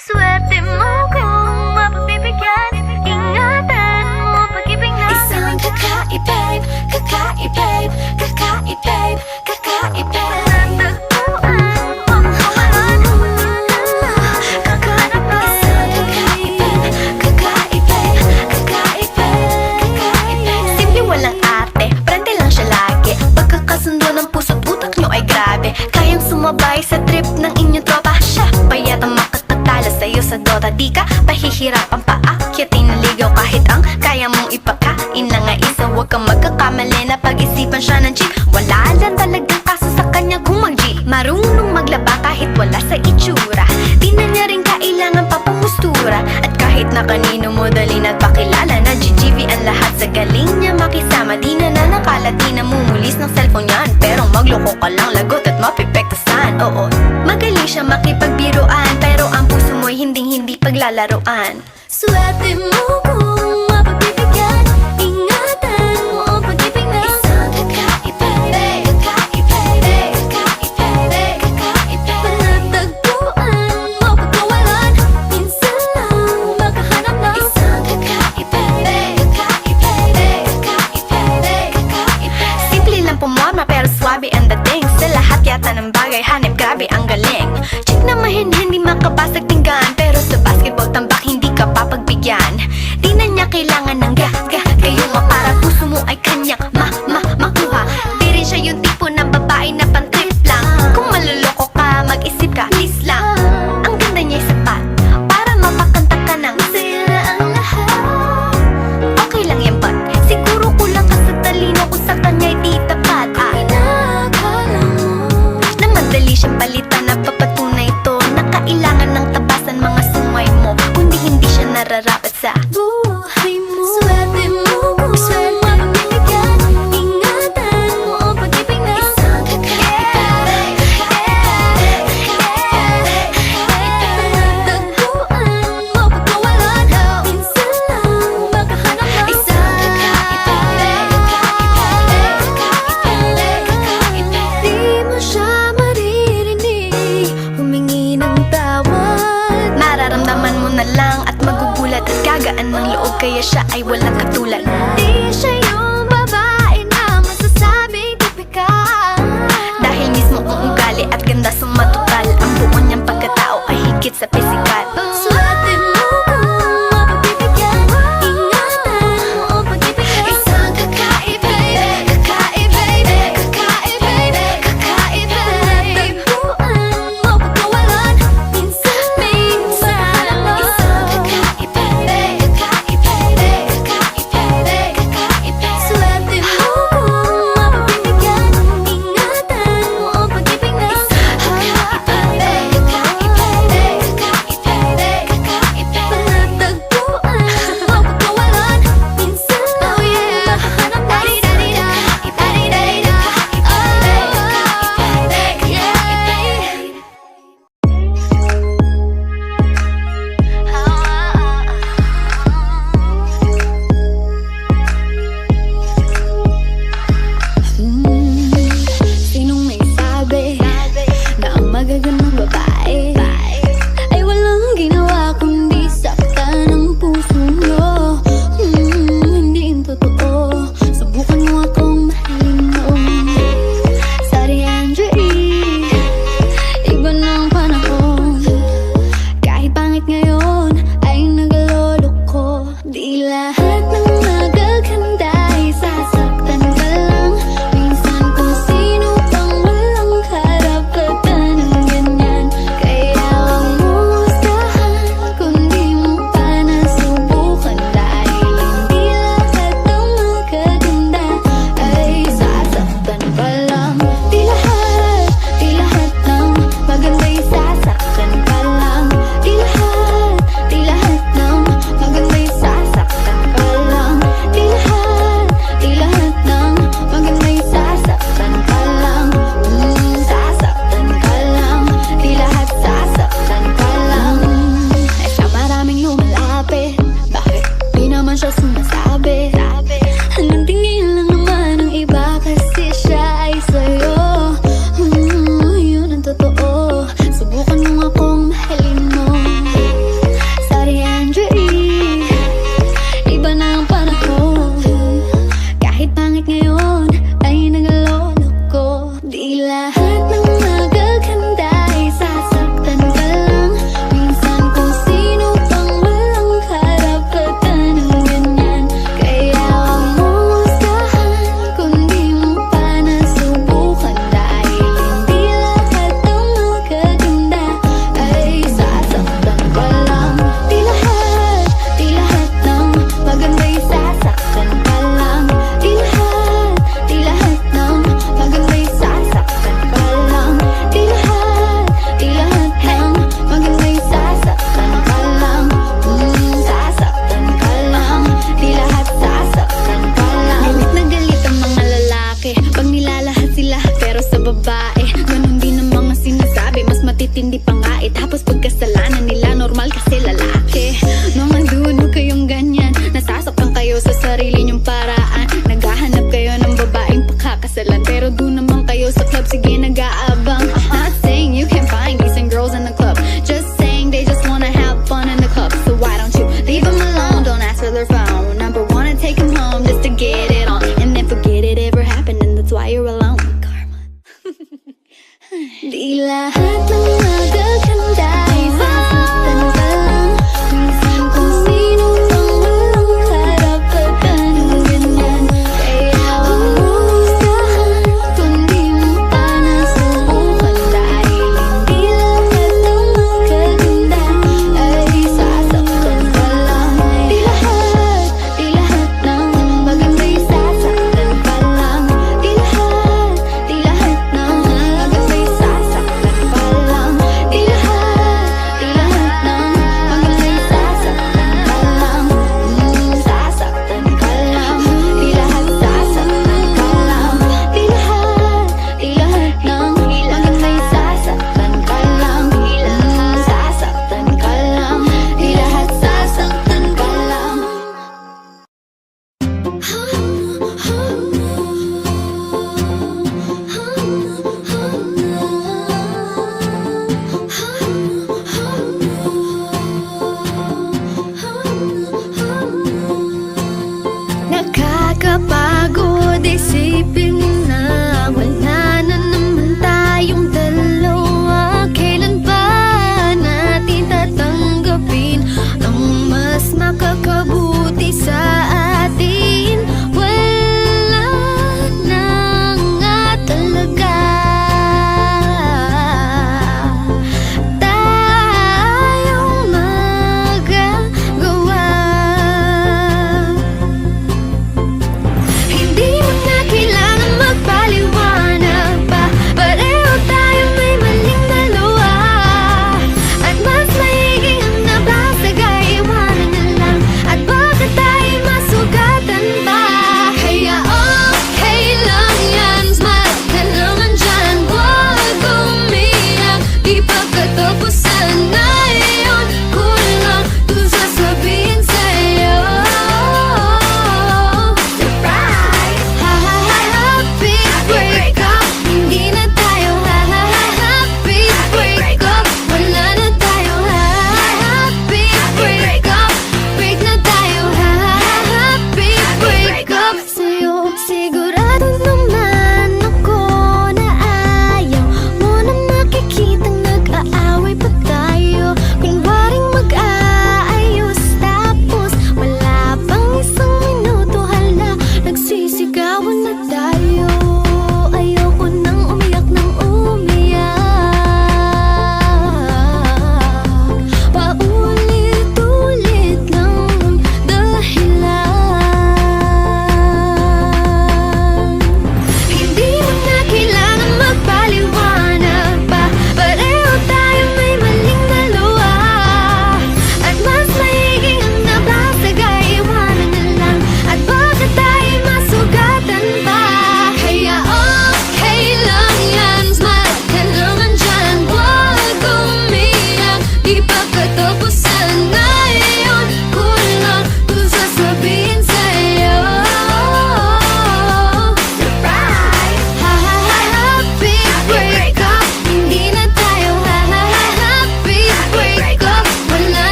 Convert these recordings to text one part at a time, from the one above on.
Swerte mo kung mapagbibigyan. Ingatan mo pag-ibig natin. Isang kakaibig, kakaibig, kakaibig, kakaibig. Natagpuan mo kawalan. Kakahanap na. Isang kakaibig, kakaibig, kakaibig, kakaibig. Simple walang ate, prende lang siya lagi. Pagkakasundo ng puso't utak nyo ay grabe. Kayang sumabay sa trip ng inyong tropa. Siya payatang makatatalo sa'yo sa Dota. Di ka pahihirapan pa akyatin na ligaw. Kahit ang kaya mong ipakain na nga isa. Huwag kang magkakamali na pag-isipan siya ng cheat. Wala lang talagang kaso sa kanya kung mag-G. Marunong maglaba kahit wala sa itsura. Di na niya rin kailangan papamustura. At kahit na kanino mo dali nagpakilala na GGV ang lahat sa galing niya makisama. Di na nakala, di na mumulis ng cellphone yan. Pero magloko ka lang, lagot at mapipektasan. Oo, magaling siya makipagbiruan. Pero ang puso mo'y hindi paglalaroan. Swerte mo kung mapagbibigyan. Ingatan mo ang pag-ibig na. Isang kakaibig, kakaibig, kakaibig, kakaibig. Natagpuan mo pagkawalan. Minsan lang makahanap na. Isang kakaibig, kakaibig, kakaibig, kakaibig. Simple lang pumorma pero swabe ang dating. Sa lahat yata ng bagay hanip grabe ang galing. Chick na mahin hindi makabasag tinggan. Pero sa basketball tambak hindi ka papagbigyan. Di na niya kailangan ng gayuma para puso mo ay kanyang makuha. Di rin siya yung tipo ng babae na pantrip lang. Kung maluloko ka mag-isip ka, please lang. Ang ganda niya'y sapat para mapakanta ka ng sila ang lahat. Okay lang yan but siguro kulang ka sa talino kung sa kanya'y di tapat. Pinakala mo Na madali siyang palitan na papatunay ito na kailangan ng tabasan mga sungay mo. Kundi hindi siya nararapat sa buhay mo. Swerte mo kung mapagbibigyan. Ingatan mo ang pag-ibig na. Isang kakaibig, kakaibig, kakaibig, kakaibig. Natagpuan mo pagkawalan. Minsan lang makahanap na. Isang kakaibig, kakaibig, kakaibig, kakaibig. Di mo siya maririnig humingi ng tawad. Mararamdaman mo na lang at magugulat at gagaan ng loob kaya siya ay walang katulad. Di siya yung babae na masasabing tipikal. Dahil mismo ang ugali at ganda sumatotal. Ang buo niyang pagkatao ay higit sa pisikal. Swerte mo kung mapagbibigyan. Ingatan mo ang pag-ibig na. Isang kakaibig, kakaibig, kakaibig, kakaibig. Natagpuan mo pagkawalan. Minsan lang. Isang kakaibig, kakaibig, kakaibig, kakaibig. Swerte mo kung mapagbibigyan. Ingatan mo ang pag-ibig na.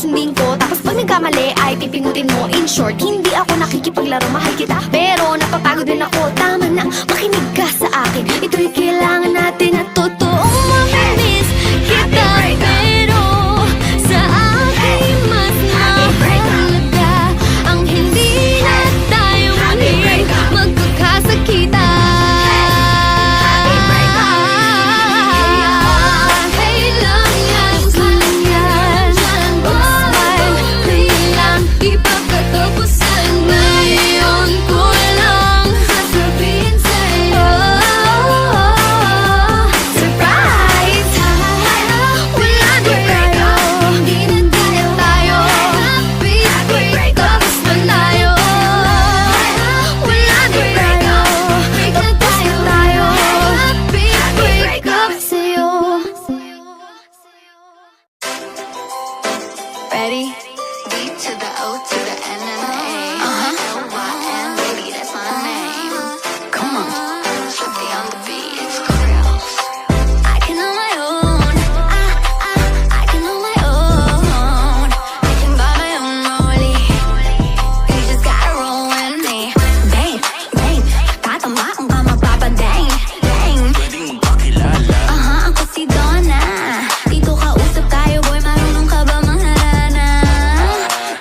susundin ko. Tapos pag nagkamali ay pipingutin mo. In short, hindi ako nakikipaglaro, mahal kita, pero napapagod din ako. Tama na, makinig ka sa akin. Ito'y kailangan natin at totoong mamimiss kita. Pero sa akin mas mahalaga ang hindi na tayo muling magkakasakitan. Ipagkatapusan ngayon ko lang sasabihin sa'yo. Surprise! Wala na tayo, hindi na tayo. Break ups man tayo. Wala na tayo, break na tayo. Break ups sa'yo. Ready? D to the O to the N and the A. L-Y-N, baby, that's my name. Come on, Shifty on the beat, it's Chris. I can on my own. I can on my own. I can buy my own rollie. You just gotta roll with me. Bang, bang, tatamaan ka magpapadang. Dang. Pwedeng magpakilala. Ako si Donna. Dito ka usap tayo, boy, marunong ka ba mangharana?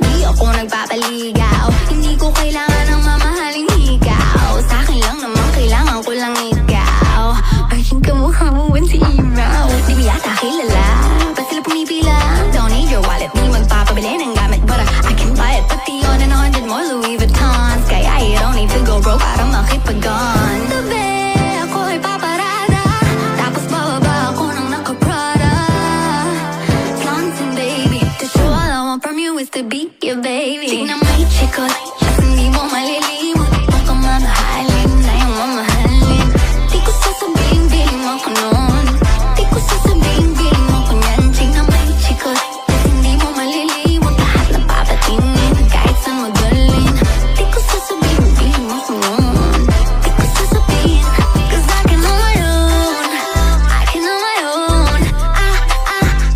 Di ako nagpapaligaw, hindi ko kailangan ng mamahaling higaw. Sa akin lang naman, kailangan ko lang ikaw. Virgin ka mukha mo when si Email. Di mo yata kilala, ba't sila pumipila? Don't need your wallet, di magpapabili ng gamit, but I can buy it, pati on and 100 more Louis Vuittons. Kaya you don't need to go broke para makipag-on. Tabi, ako ay paparada, tapos bababa ako ng naka-Prada. Flaunting, baby, to show all I want from you is to be your baby. Tignan may chikot, at hindi mo malilimot. Mukhang mamahalin na yung mamahalin. Di ko sasabihin, bilhin mo ko nun. Di ko sasabihin, bilhin mo ko yan. Tignan may chikot, at hindi mo malilimot. Lahat na papatingin, kahit saan mo dalhin. Di ko sasabihin, bilhin mo ko nun. Di ko sasabihin, 'cause I can on my own. I can on my own.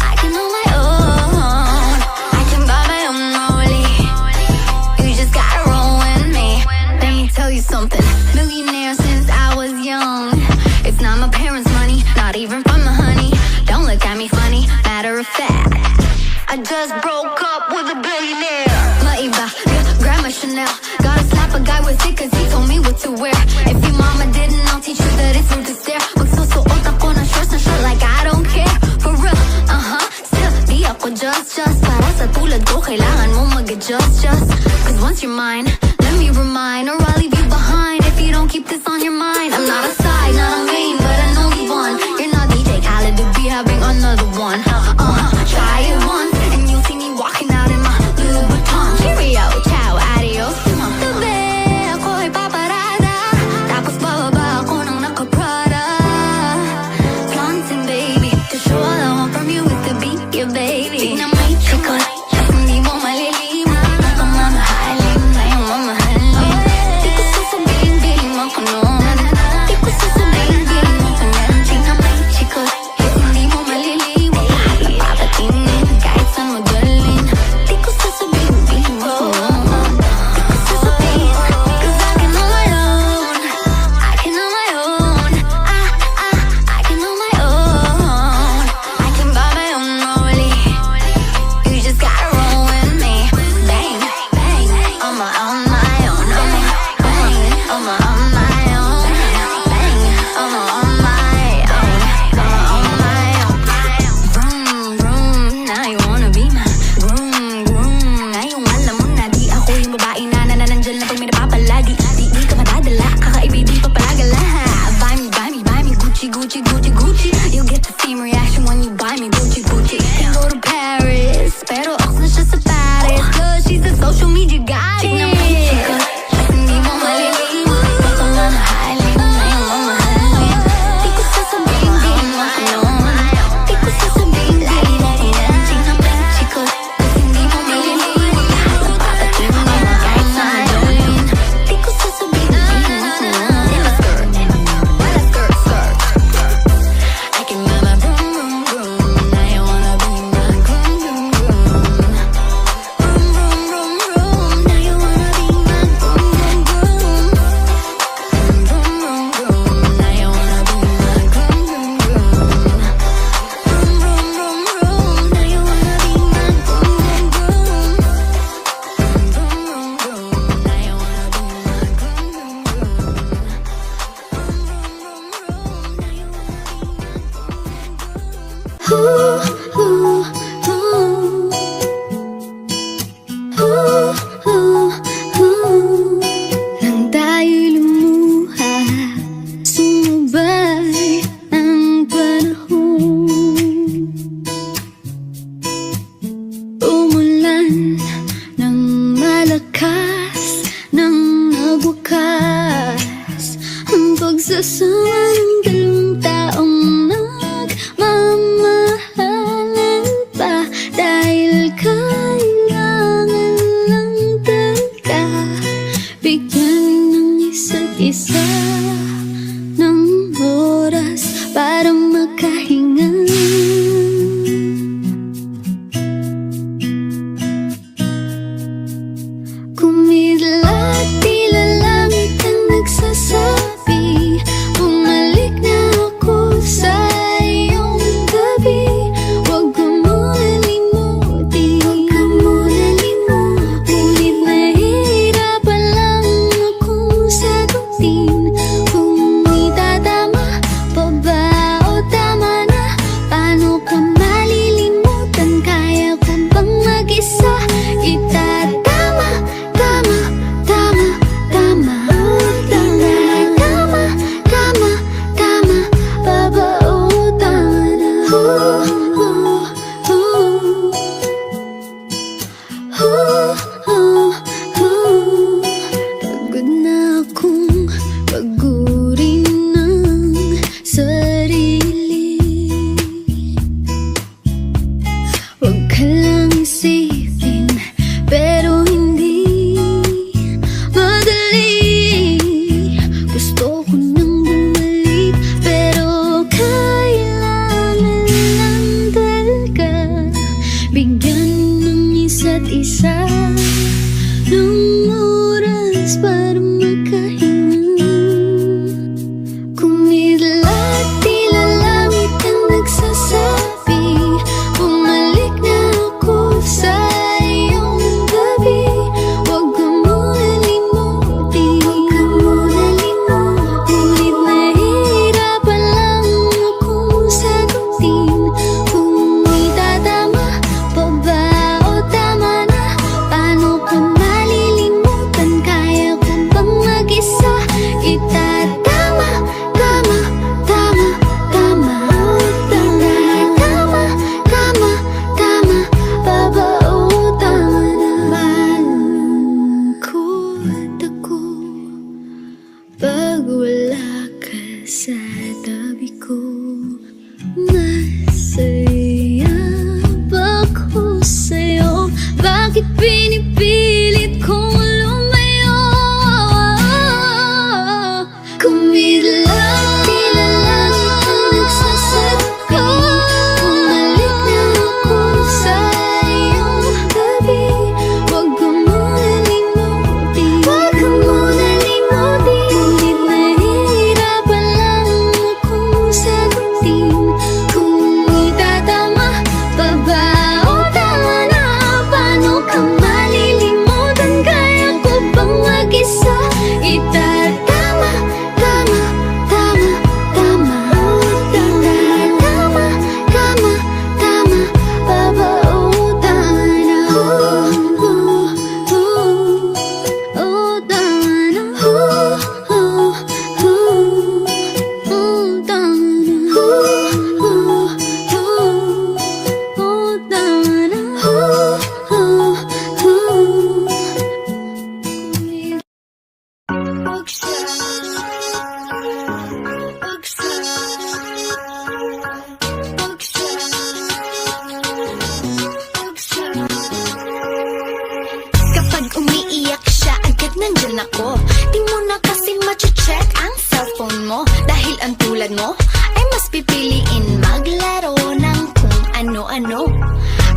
I can on my own. I can buy my own rollie. You just gotta roll with me. Let me tell you something. Millionaire since I was young. It's not my parents' money, not even from the honey. Don't look at me funny. Matter of fact, I just broke up with a billionaire. Maiba, yeah, grab my Chanel. Gotta slap a guy with it 'cause he told me what to wear. If your mama didn't, I'll teach you that it's rude to stare. Magsusuot ako ng shorts na short like I don't care. For real, still, di ako just. Para sa tulad ko, kailangan mo mag-adjust, just. 'Cause once you're mine, let me remind, or I'll leave you behind if you don't keep this on your mind. I'm not a side, not a main, but I know you want. You're not DJ Khaled to be having another one. Try it once, and you'll see me walking out in my Louis Vuitton. Cheerio, ciao, adios. Tabi, ako ay paparada, tapos bababa ako ng naka-Prada. Flaunting, baby, to show all I want from you is to be your baby. Tignan may chikot, at hindi mo malilimot. Mukhang mamahalin na yung mamahalin. Di ko sasabihin, bilhin mo ko nun. Di ko sasabihin, bilhin mo ko yan. Tignan may chikot, at hindi mo malilimot. Lahat na Nang tayo'y lumuha, sumabay ang panahon. Umulan ng malakas, nang nagwakas ang pagsasama ng dalawang taong nagmamahalan pa. Dahil kailangan lang talaga bigyan ng isa't isa ng oras para makahinga. Kumidlat, tila langit ang nagsasabi, bumalik na ako sa iyong tabi. Huwag ka muna limutin, ngunit nahihirapan lang akong sagutin kung itatama pa ba o tama na. Paano ka malilimutan? Kaya ko bang mag-isa? Itatama, tama, tama, tama, tama, tama, tama, pa ba o tama na? Pagod na akong pagurin ng sarili. Huwag ka lang isipin, pero hindi madali. Gusto ko nang bumalik, pero kailangan lang talaga bigyan ng isa't isa ng oras para makahinga. Kumidlat, tila langit ang nagsasabi, bumalik na ako sa iyong tabi. Huwag ka muna limutin, ngunit nahihirapan lang akong sagutin kung itatama pa ba o tama na. Paano ka malilimutan? Kaya ko bang mag-isa? Itatama, tama, tama, tama, tama, tama, tama, pa ba o tama na? Malungkot ako pag wala ka sa tabi ko. Masaya ba ako sa'yo? Bakit pinipilit kong lumayo? Kumidlat, tila langit ang nagsasabi, bumalik na ako sa iyong tabi. Huwag ka muna limutin, ngunit nahihirapan lang akong sagutin kung itatama pa ba o tama na. Paano ka malilimutan? Kaya ko bang mag-isa? Itatama, tama, tama, tama, tama, tama, tama, pa ba o tama na? O tama na? Kapag umiiyak siya, agad nandyan ako. Di mo na kasi mache-check ang cellphone mo, dahil ang tulad mo ay mas pipiliin maglaro ng kung ano-ano.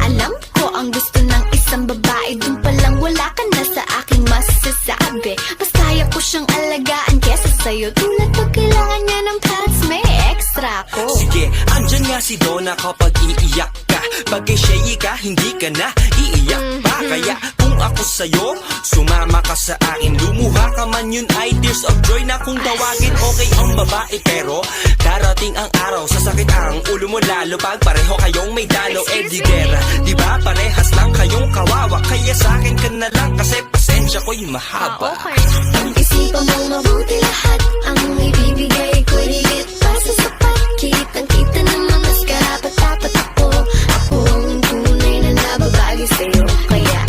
Alam ko ang gusto ng isang babae, dun palang wala ka na sa aking masasabi. Mas kaya ko siyang alagaan kesa sa'yo, tulad pag kailangan niya ng pads, may extra ko. Sige, andyan nga si Donna kapag iiyak ka. Pag shady ka, hindi ka na iiyak pa. Kaya kung ako sa'yo, sumama ka sa akin. Lumuha ka man, yun ay tears of joy na kung tawagin. Okay ang babae pero darating ang araw, sasakit ang ulo mo lalo pag pareho kayong may dalo. Eh di gera, di ba parehas lang kayong kawawa. Kaya sa akin ka ko'y mahaba. Isipan mong mabuti lahat ang ibibigay ko'y higit pa sa sapat. Kitang-kita naman mas karapat-dapat ako. Ako ang tunay na nababagi sa'yo. Kaya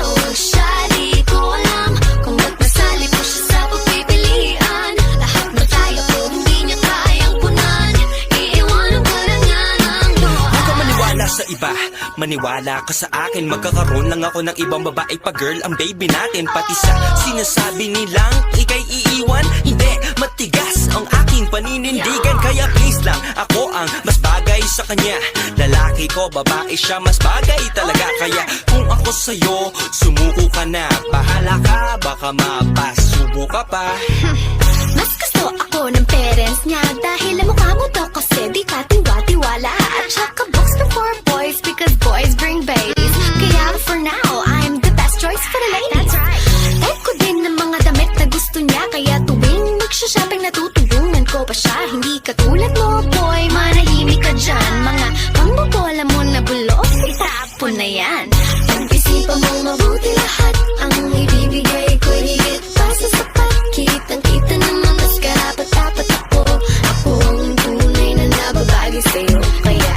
huwag siya, di ko alam kung ba't masali mo siya sa pagpipilian. Lahat na tayo ko hindi niya kayang punan. Iiwanan ko lang yan ang doon. Huwag ka maniwala sa iba, maniwala ka sa akin. Magkakaroon lang ako ng ibang babae pa girl, ang baby natin. Pati sa sinasabi nilang ika'y iiwan, hindi, matigas ang aking paninindigan. Kaya please lang, ako ang mas bagay sa kanya. Lalaki ko, babae siya, mas bagay talaga. Kaya kung ako sa'yo, sumuko ka na. Bahala ka, baka mapasubo ka pa. Mas gusto ako ng parents niya dahil ang mukha mo daw kasi di ka tiwa-tiwala. At saka books for boys because boys bring babies. Kaya for now, I'm the best choice for the ladies. That's right. Type ko din ng mga damit na gusto niya. Kaya tuwing magsha-shopping natutulungan ko pa siya. Hindi katulad mo boy, manahimik ka dyan. Mga pangbobola mo na bulok, itapon na yan. Pag-isipan mong mabuti lahat ang ibibigay ko'y higit pa sa sapat. Kitang-kita naman mas karapat-dapat ako. Ako ang tunay na nababagi sa'yo. Kaya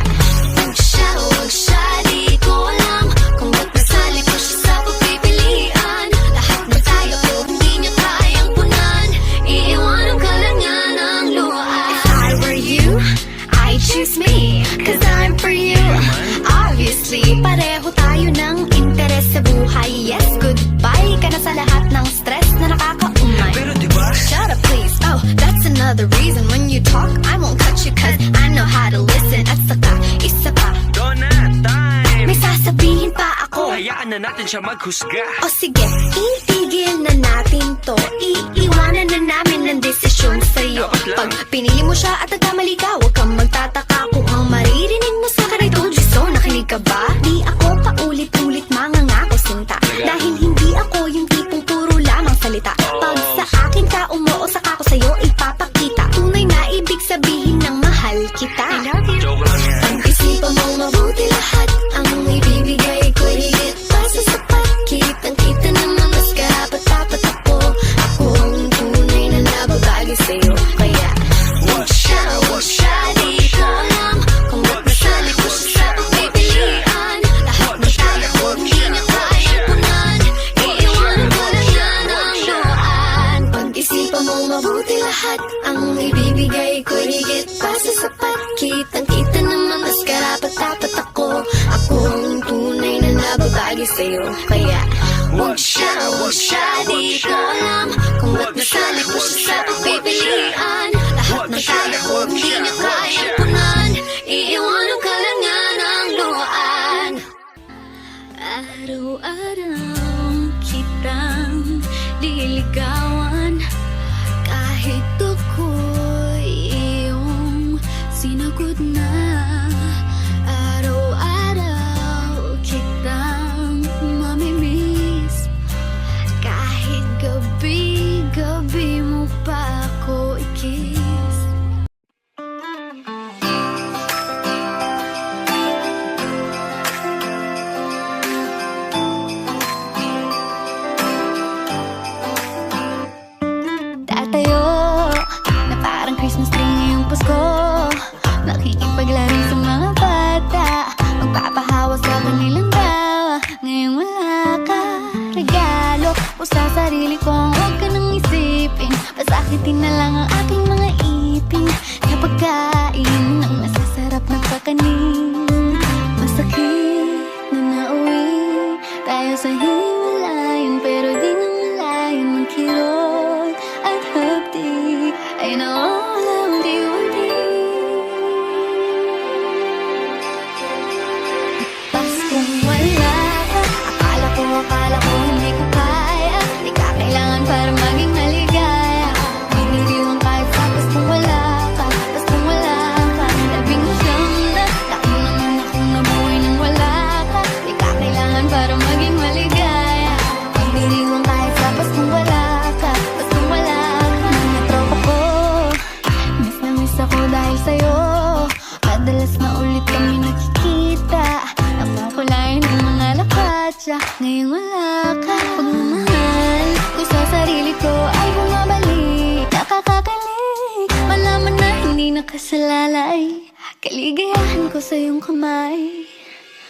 huwag siya, di ko alam kung ba't nasali ko siya sa pagpipilian. Lahat na tayo ko hindi niya kayang punan. Iiwanan ka lang yan ang luhaan. If I were you, I'd choose me, 'cause I'm for you. Obviously, pareho tayo ng interes sa buhay. Yes, goodbye ka na sa lahat ng stress na nakakaumay. Pero diba, Shut up please, oh, that's another reason. When you talk, I won't cut you 'cause I know how to listen. At saka, isa pa, donut time. may sasabihin pa ako. Hayaan na natin siya maghusga. O sige, itigil na natin to. Iiwanan na namin ng desisyon sa'yo. Dapat lang. Pag pinili mo siya at nagkamali ka, huwag kang magtataka kung ang maririnig mo sa akin ay told you so. Nakinig ka ba? Di ako paulit-ulit mangangako sinta. Dahil hindi ako yung tipong puro lamang salita. Pag sa akin ka umuo, saka ko sa'yo ipapakita. Tunay na ibig sabihin ng mahal kita. I love you. Joke lang yan. Pag-isipan mong mabuti lahat ang ibibigay ko'y higit pa sa sapat. Kitang-kita naman mas karapat-dapat ako. Ako ang tunay na nababagi sa'yo. Kaya huwag siya, di ko alam kung ba't nasali ko siya sa pagpipilian. Lahat na tayo ko hindi niya kayang punan. Iiwanan ko lang yan ang luhaan. Pag-isipan mong mabuti lahat ang ibibigay ko'y higit pa sa sapat. Kitang-kita naman mas karapat-dapat ako. Ako ang tunay na nababagi sa'yo. Kaya huwag siya, di ko alam kung ba't nasali ko siya sa pagpipilian. Lahat ng tayo ko hindi niya kayang punan. Iiwanan ka lang yan ang luhaan. Araw-araw kitang liligawan. Kahit ako'y iyong sinagot na. Araw-araw kitang mamimiss. Kahit gabi-gabi mo pa ako i-kiss. Tatayo na parang Christmas tree ngayong Pasko. Makikipaglaro sa mga bata. Magpapahawa sa kanilang tawa. Ngayong wala ka, regalo o sa sarili kong huwag ka nang isipin. Pasakitin na lang ang aking mga ipin. Sa pagkain ng masasarap na kakanin. Masakit na nauwi tayo sa himalayan, pero di na malayan magkirot at hapdi. I know all of you will be. Paskong wala ka, akala ko hindi ko kaya. Di ka kailangan para maging maligaya. Piniliwan kahit sa paskong wala ka, paskong wala ka. Labing siyam na taon naman akong nabuhay nang wala ka. Di ka kailangan para maging maligaya. Piniliwan kahit sa paskong wala ka, paskong wala ka. Mga tropa ko, miss na miss ako dahil sa'yo. Madalas na ulit kami nakikita. Napakulayan ng mga lakatsa. Ngayong wala ka, pag Kaligayahan ko sa iyong kamay.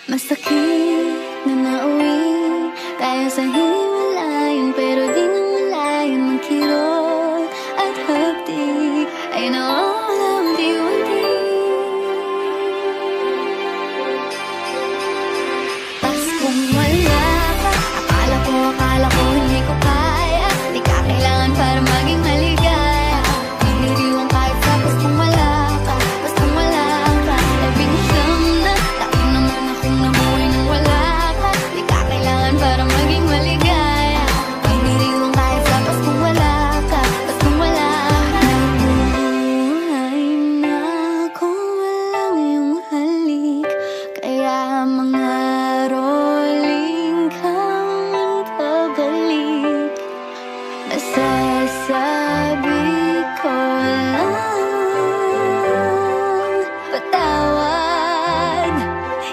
Masakit na nauwi tayo sa hiwalayan, pero di na malayan ng kirot at hapdik. I know all of you and me. Tas kung wala ka, akala ko hindi ko kaya. Di ka kailangan para maging maligaya. Hihiriwang kahit tapos kung wala ka, basta wala ka. Labing siyam na taon naman akong nabuhay nang wala ka. Di ka kailangan para maging maligaya. Hihiriwang kahit tapos kung wala ka, basta wala ka. Nabuhay na kung walang iyong halik, kaya mga rolling kang pabalik. Nasasabi ko lang, patawad,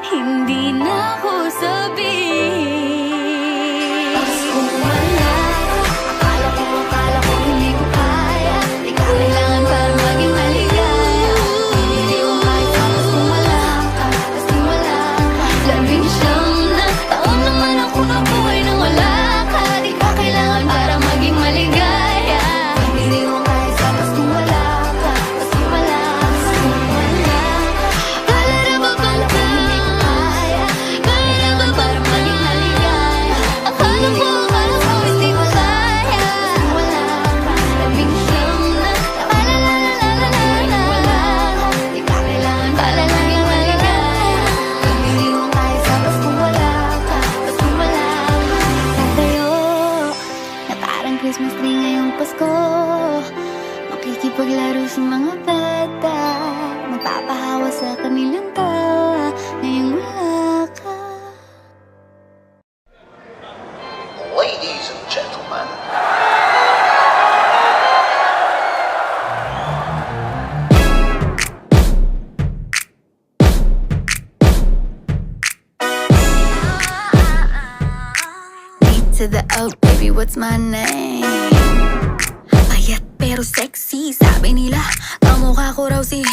hindi na ako sabihin. Tapos kung wala ka, akala ko hindi ko kaya. Di ka kailangan para maging maligaya. Hindi ko kahit tapos kung wala ka, basta wala ka. Labing siyam na taon naman ako nabuhay nang wala ka. Di ka kailangan para maging maligaya. Hindi ko kahit tapos kung wala ka, basta wala ka. Kung wala ka, kala na ba bang ka? Kaya na ba para maging maligaya? Akala ko hindi ko kaya. Kung wala ka, labing siyam na wala ka. Di ka kailangan para maging maligaya. Hindi ko kahit tapos kung wala ka, basta wala ka. Tatayo na parang Christmas tree ngayong Pasko, makikipaglaro sa mga bata, magpapahawa sa kanilang tawa ngayong wala ka. Ladies and gentlemen, B to the O, baby, what's my name? Payat pero sexy, sabi nila kamukha ko raw si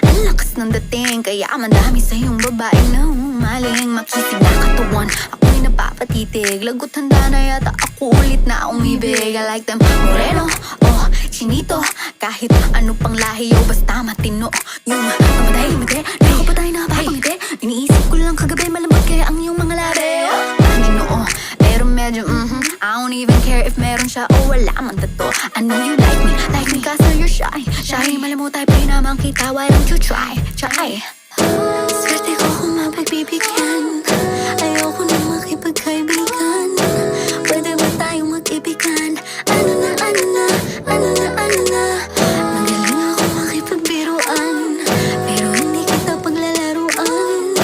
ang lakas ng dating, kaya madami sa iyong babae na umaling. Makisig na katawan, ako'y napapatitig. Lagot handa na yata ako ulit na umibig. I like them moreno, oh, chinito. Kahit ano pang lahi, oh, basta matino. Yung mamatay, di ko pa tayo napapangiti. Iniisip ko lang kagabi, malambot kaya ang iyong mga labi. Ginoo, pero medyo I don't even care if meron siya o wala man tato. I know you like me kaso you're shy. Shy, malamutay pa rin naman kita, why don't you try? Swerte ko kung mapagbibigyan. Ayoko na makipagkaibigan. Pwede ba tayong mag-ibigan? Ano na magaling ako makipagbiruan, pero hindi kita paglalaruan.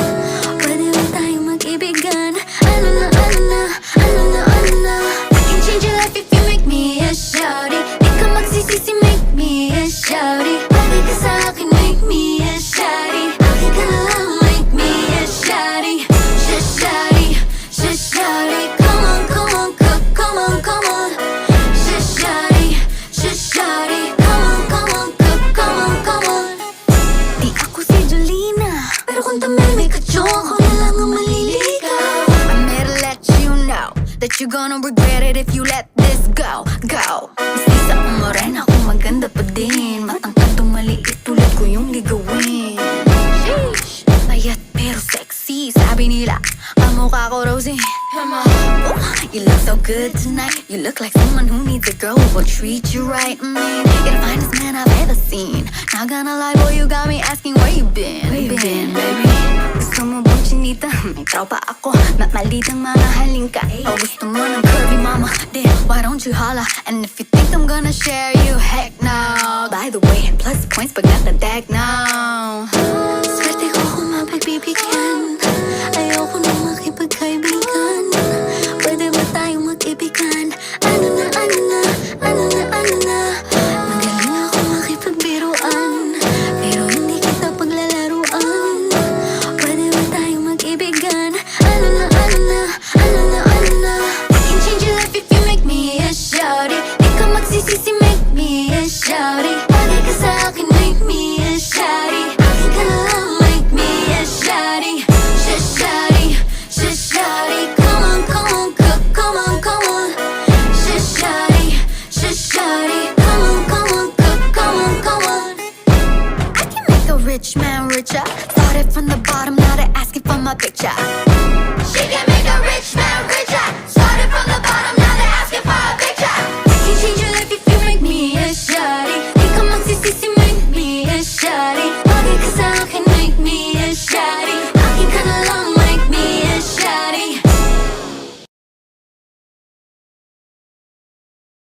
Pwede ba tayong mag-ibigan? Ano na I can change your life if you make me a shawty. Di ka magsisisi, make me a shawty. Bagay ka sa akin, make me a shawty. Akin ka na lang, make me a shawty. Shawty, come on, come on. Shawty, come on. Di ako si Jolina, pero kung tamay ka chong, ako na lang ang maliligaw. I'm here to let you know that you're gonna regret it if you let this go. Isa akong morena, kung maganda pa din. Matangkad tong maliit, tulad ko yung ligawin. Sheesh, payat pero sexy, sabi nila kamukha ko Rosie. You look so good tonight. You look like someone who needs a girl who will treat you right. You're the finest man I've ever seen. Not gonna lie, boy, you got me asking where you been, baby. Gusto mo bang chinita? May tropa ako, mamalit ang mga halingka. O gusto mo ng curvy mama? Then why don't you holla? And if you think I'm gonna share you, heck no. By the way, plus points pag nakadag now. Swerte ko kung mapagbibigyan. Ayoko na makipagkaibigan. Pwede ba tayong mag-ibigan? Ano na magaling ako makipagbiruan, pero hindi kita paglalaruan. Pwede ba tayong mag-ibigan? Ano na I can change your life if you make me a shawty. Di ka magsisisi, make me a shawty. Bagay ka sa akin, make me a shawty. rich man richer. Started from the bottom, now they're asking for my picture. She got